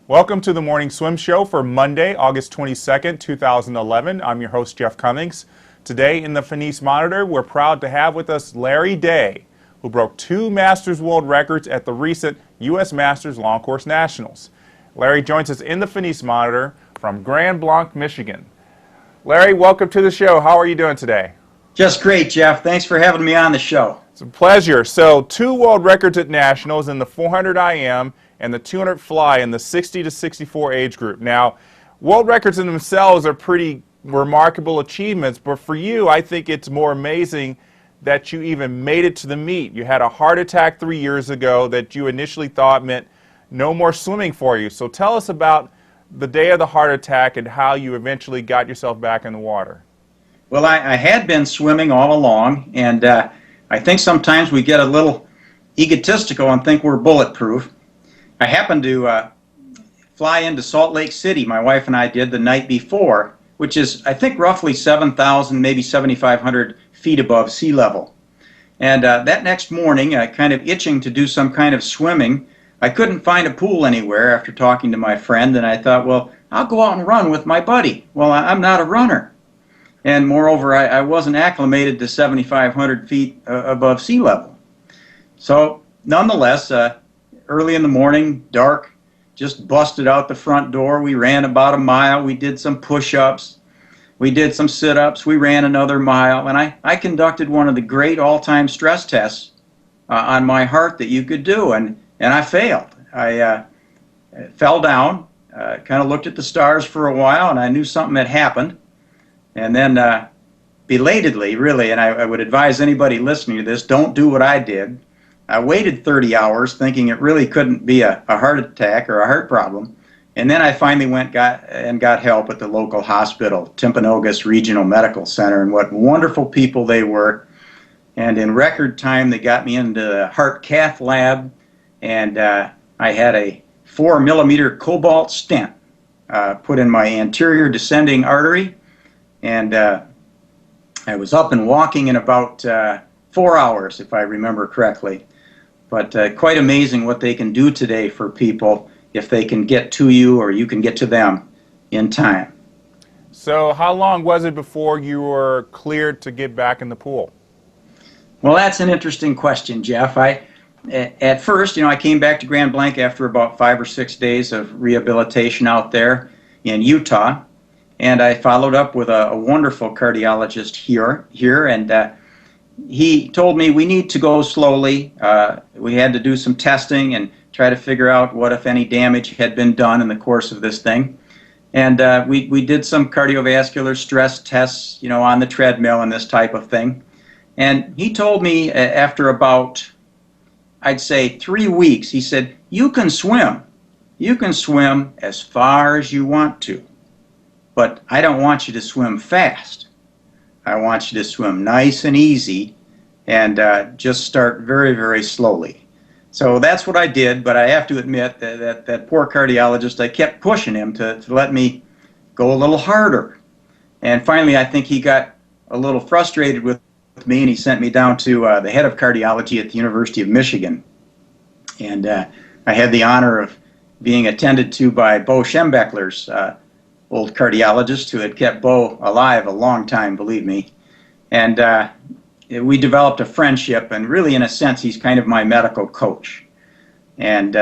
Welcome to the Morning Swim Show for Monday, August 22nd, 2011. I'm your host, Jeff Cummings. Today in the Finis Monitor, we're proud to have with us Larry Day, who broke 2 Masters World Records at the recent U.S. Masters Long Course Nationals. Larry joins us in the Finis Monitor from Grand Blanc, Michigan. Larry, welcome to the show. How are you doing today? Just great, Jeff. Thanks for having me on the show. It's a pleasure. So 2 world records at Nationals in the 400 IM and the 200 fly in the 60 to 64 age group. Now, world records in themselves are pretty remarkable achievements, but for you, I think it's more amazing that you even made it to the meet. You had a heart attack 3 years ago that you initially thought meant no more swimming for you. So tell us about the day of the heart attack and how you eventually got yourself back in the water. Well, I had been swimming all along, and I think sometimes we get a little egotistical and think we're bulletproof. I happened to fly into Salt Lake City, my wife and I did, the night before, which is, I think, roughly 7,000, maybe 7,500 feet above sea level. And that next morning, kind of itching to do some kind of swimming, I couldn't find a pool anywhere after talking to my friend, and I thought, well, I'll go out and run with my buddy. Well, I'm not a runner. And moreover, I wasn't acclimated to 7,500 feet above sea level. So, nonetheless, early in the morning, dark, just busted out the front door. We ran about a mile. We did some push-ups. We did some sit-ups. We ran another mile. And I conducted one of the great all-time stress tests on my heart that you could do. And I failed. I fell down, kind of looked at the stars for a while, and I knew something had happened. And then belatedly, really, and I would advise anybody listening to this, don't do what I did. I waited 30 hours thinking it really couldn't be a heart attack or a heart problem. And then I finally got help at the local hospital, Timpanogos Regional Medical Center, and what wonderful people they were. And in record time, they got me into the heart cath lab, and I had a 4-millimeter cobalt stent put in my anterior descending artery, and I was up and walking in about 4 hours, if I remember correctly. But quite amazing what they can do today for people if they can get to you or you can get to them in time. So how long was it before you were cleared to get back in the pool? Well, that's an interesting question, Jeff. At first, I came back to Grand Blanc after about 5 or 6 days of rehabilitation out there in Utah, and I followed up with a wonderful cardiologist here, and he told me we need to go slowly. We had to do some testing and try to figure out what, if any, damage had been done in the course of this thing. And we did some cardiovascular stress tests, on the treadmill and this type of thing. And he told me after about, I'd say 3 weeks, he said, you can swim. You can swim as far as you want to. But I don't want you to swim fast. I want you to swim nice and easy and just start very, very slowly. So that's what I did, but I have to admit that poor cardiologist, I kept pushing him to let me go a little harder. And finally, I think he got a little frustrated with me, and he sent me down to the head of cardiology at the University of Michigan. And I had the honor of being attended to by Bo Schembechler's old cardiologist who had kept Bo alive a long time, believe me. And we developed a friendship, and really, in a sense, he's kind of my medical coach. And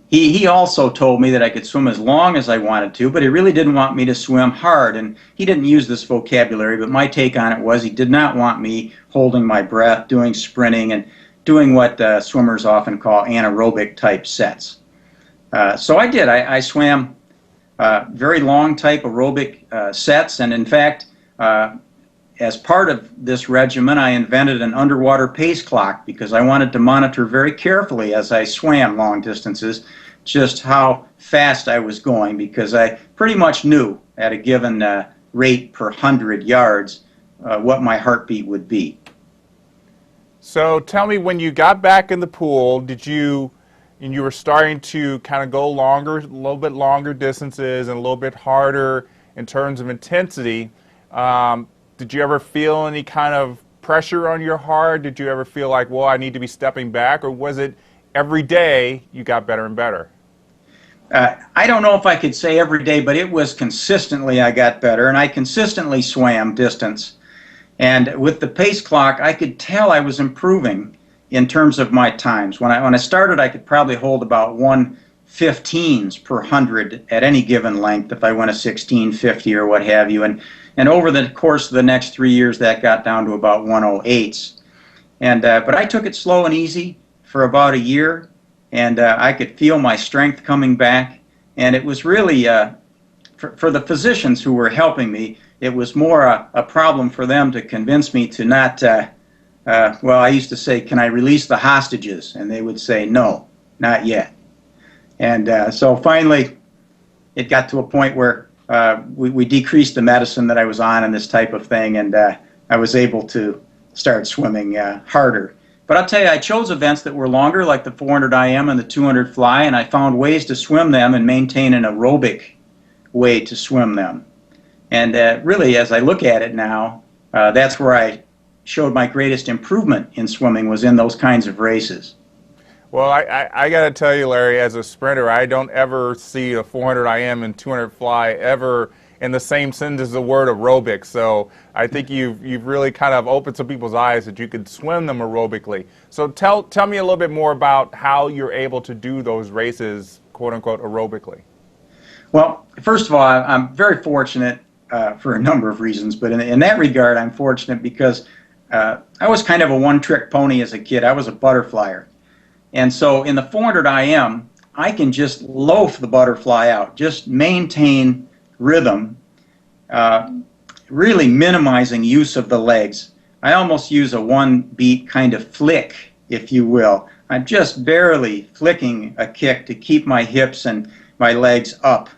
he also told me that I could swim as long as I wanted to, but he really didn't want me to swim hard. And he didn't use this vocabulary, but my take on it was he did not want me holding my breath, doing sprinting, and doing what swimmers often call anaerobic type sets. So I did. I swam very long type aerobic sets, and in fact, as part of this regimen, I invented an underwater pace clock because I wanted to monitor very carefully as I swam long distances just how fast I was going, because I pretty much knew at a given rate per 100 yards what my heartbeat would be. So tell me, when you got back in the pool, and you were starting to kind of go longer, a little bit longer distances and a little bit harder in terms of intensity, did you ever feel any kind of pressure on your heart? Did you ever feel like, well, I need to be stepping back? Or was it every day you got better and better? I don't know if I could say every day, but it was consistently I got better, and I consistently swam distance. And with the pace clock, I could tell I was improving in terms of my times. When I started, I could probably hold about 1:15s per 100 at any given length if I went a 16:50 or what have you. And over the course of the next 3 years, that got down to about 1:08s. But I took it slow and easy for about a year, and I could feel my strength coming back. And it was really, for the physicians who were helping me, it was more a problem for them to convince me to not, well, I used to say, can I release the hostages? And they would say, no, not yet. And so finally, it got to a point where we decreased the medicine that I was on and this type of thing, and I was able to start swimming harder. But I'll tell you, I chose events that were longer, like the 400 IM and the 200 fly, and I found ways to swim them and maintain an aerobic way to swim them. And really, as I look at it now, that's where I showed my greatest improvement in swimming, was in those kinds of races. Well, I got to tell you, Larry, as a sprinter, I don't ever see a 400 IM and 200 fly ever in the same sentence as the word aerobic. So I think you've really kind of opened some people's eyes that you could swim them aerobically. So tell me a little bit more about how you're able to do those races, quote unquote, aerobically. Well, first of all, I'm very fortunate for a number of reasons, but in that regard, I'm fortunate because I was kind of a one-trick pony as a kid. I was a butterflyer. And so in the 400 IM, I can just loaf the butterfly out, just maintain rhythm, really minimizing use of the legs. I almost use a one-beat kind of flick, if you will. I'm just barely flicking a kick to keep my hips and my legs up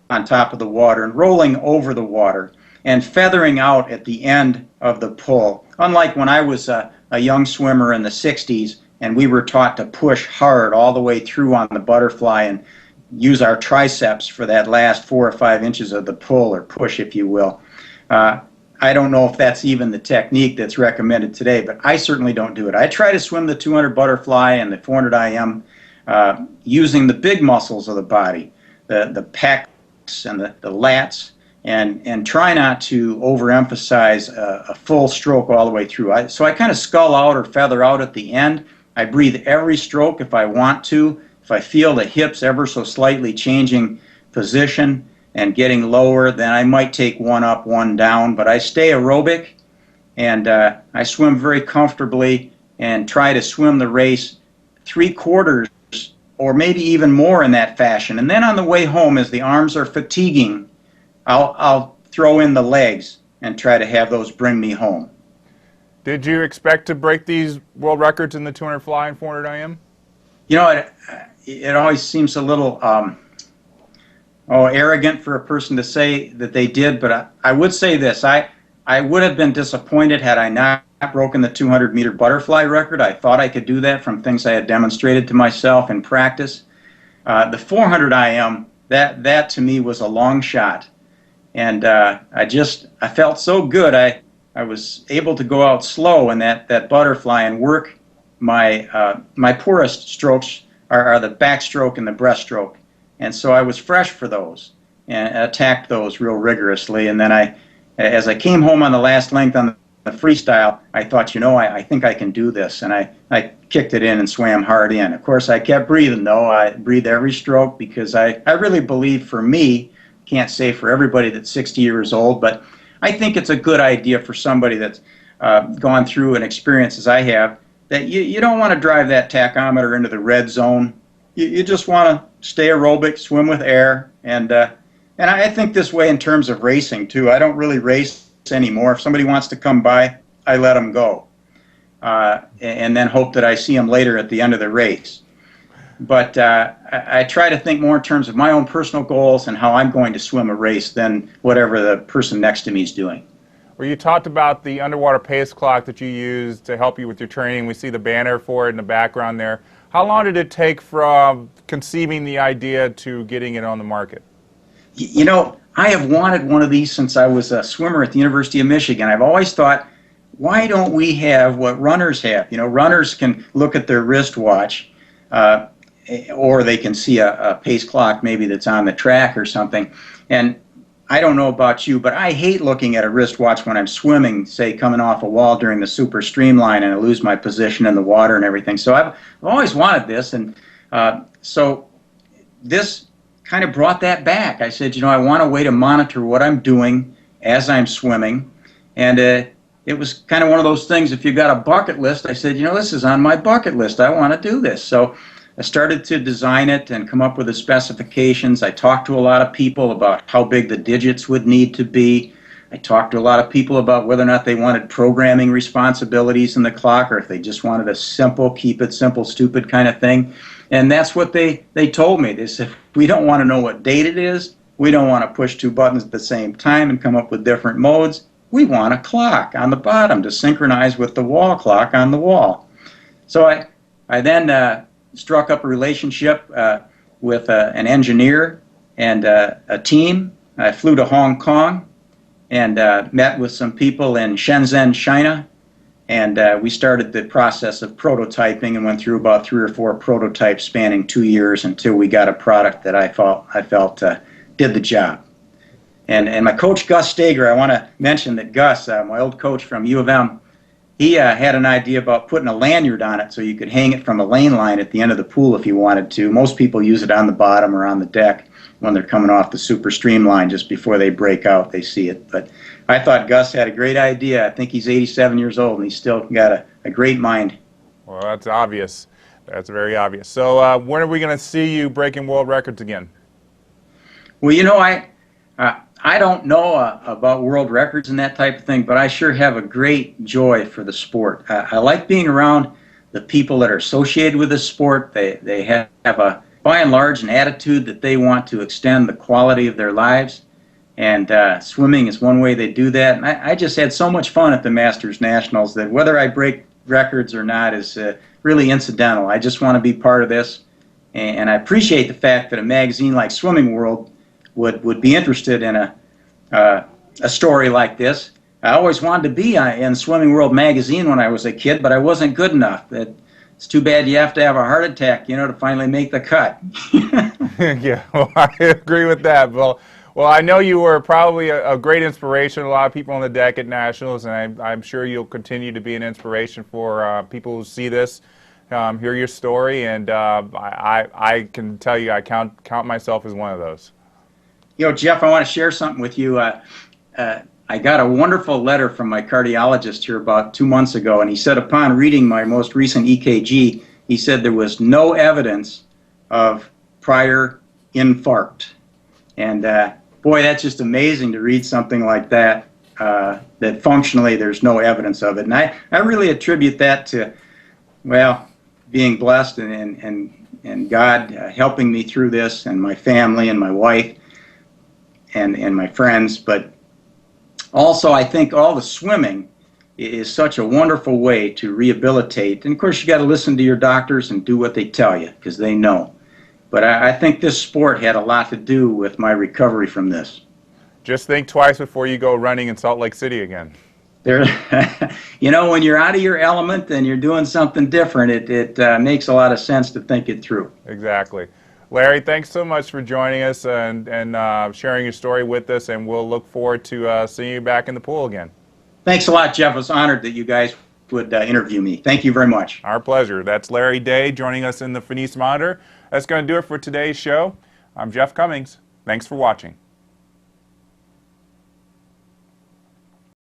on top of the water and rolling over the water and feathering out at the end of the pull. Unlike when I was a young swimmer in the 60s, and we were taught to push hard all the way through on the butterfly and use our triceps for that last 4 or 5 inches of the pull or push, if you will. I don't know if that's even the technique that's recommended today, but I certainly don't do it. I try to swim the 200 butterfly and the 400 IM using the big muscles of the body, the pecs and the lats, and try not to overemphasize a full stroke all the way through. So I kind of scull out or feather out at the end. I breathe every stroke if I want to. If I feel the hips ever so slightly changing position and getting lower, then I might take one up, one down. But I stay aerobic, and I swim very comfortably and try to swim the race 3/4 or maybe even more in that fashion. And then on the way home, as the arms are fatiguing, I'll throw in the legs and try to have those bring me home. Did you expect to break these world records in the 200 fly and 400 IM? You know, it always seems a little arrogant for a person to say that they did, but I would say this. I would have been disappointed had I not broken the 200-meter butterfly record. I thought I could do that from things I had demonstrated to myself in practice. The 400 IM, that to me was a long shot. And I felt so good. I was able to go out slow in that butterfly and work my poorest strokes are the backstroke and the breaststroke. And so I was fresh for those and attacked those real rigorously. And then as I came home on the last length on the freestyle, I thought, I think I can do this. And I kicked it in and swam hard in. Of course, I kept breathing, though. I breathe every stroke because I really believe, for me, can't say for everybody that's 60 years old, but I think it's a good idea for somebody that's gone through an experience as I have, that you don't want to drive that tachometer into the red zone. You just want to stay aerobic, swim with air, and I think this way in terms of racing too. I don't really race anymore. If somebody wants to come by, I let them go, and then hope that I see them later at the end of the race. But I try to think more in terms of my own personal goals and how I'm going to swim a race than whatever the person next to me is doing. Well, you talked about the underwater pace clock that you use to help you with your training. We see the banner for it in the background there. How long did it take from conceiving the idea to getting it on the market? I have wanted one of these since I was a swimmer at the University of Michigan. I've always thought, why don't we have what runners have? You know, runners can look at their wristwatch, or they can see a pace clock maybe that's on the track or something. And I don't know about you, but I hate looking at a wristwatch when I'm swimming, say coming off a wall during the super streamline, and I lose my position in the water and everything. So I've always wanted this, and so this kind of brought that back. I said, you know, I want a way to monitor what I'm doing as I'm swimming, and it was kind of one of those things, if you got a bucket list, I said, you know, this is on my bucket list. I want to do this. So I started to design it and come up with the specifications. I talked to a lot of people about how big the digits would need to be. I talked to a lot of people about whether or not they wanted programming responsibilities in the clock, or if they just wanted a simple, keep it simple, stupid kind of thing. And that's what they told me. They said, we don't want to know what date it is. We don't want to push two buttons at the same time and come up with different modes. We want a clock on the bottom to synchronize with the wall clock on the wall. So I then struck up a relationship with an engineer and a team. I flew to Hong Kong and met with some people in Shenzhen, China, and we started the process of prototyping and went through about 3 or 4 prototypes spanning 2 years until we got a product that I felt did the job. And my coach, Gus Stager, I want to mention that Gus, my old coach from U of M, he had an idea about putting a lanyard on it so you could hang it from a lane line at the end of the pool if you wanted to. Most people use it on the bottom or on the deck when they're coming off the super streamline just before they break out, they see it. But I thought Gus had a great idea. I think he's 87 years old and he's still got a great mind. Well, that's obvious. That's very obvious. So when are we going to see you breaking world records again? Well, you know, I don't know about world records and that type of thing, but I sure have a great joy for the sport. I like being around the people that are associated with this sport. They have a, by and large, an attitude that they want to extend the quality of their lives, and swimming is one way they do that. And I just had so much fun at the Masters Nationals that whether I break records or not is really incidental. I just want to be part of this, and I appreciate the fact that a magazine like Swimming World would be interested in a story like this. I always wanted to be in Swimming World magazine when I was a kid, but I wasn't good enough. It's too bad you have to have a heart attack, you know, to finally make the cut. Yeah, well, I agree with that. Well, I know you were probably a great inspiration to a lot of people on the deck at Nationals, and I'm sure you'll continue to be an inspiration for people who see this, hear your story, and I can tell you I count myself as one of those. You know, Jeff, I want to share something with you. I got a wonderful letter from my cardiologist here about 2 months ago, and he said upon reading my most recent EKG, he said there was no evidence of prior infarct. And boy, that's just amazing to read something like that, that functionally there's no evidence of it. And I really attribute that to, well, being blessed and God helping me through this, and my family and my wife and my friends. But also, I think all the swimming is such a wonderful way to rehabilitate. And of course, you got to listen to your doctors and do what they tell you, because they know. But I think this sport had a lot to do with my recovery from this. Just think twice before you go running in Salt Lake City again. There, you know, when you're out of your element and you're doing something different, it makes a lot of sense to think it through. Exactly. Larry, thanks so much for joining us and sharing your story with us, and we'll look forward to seeing you back in the pool again. Thanks a lot, Jeff. I was honored that you guys would interview me. Thank you very much. Our pleasure. That's Larry Day joining us in the Finis Monitor. That's going to do it for today's show. I'm Jeff Cummings. Thanks for watching.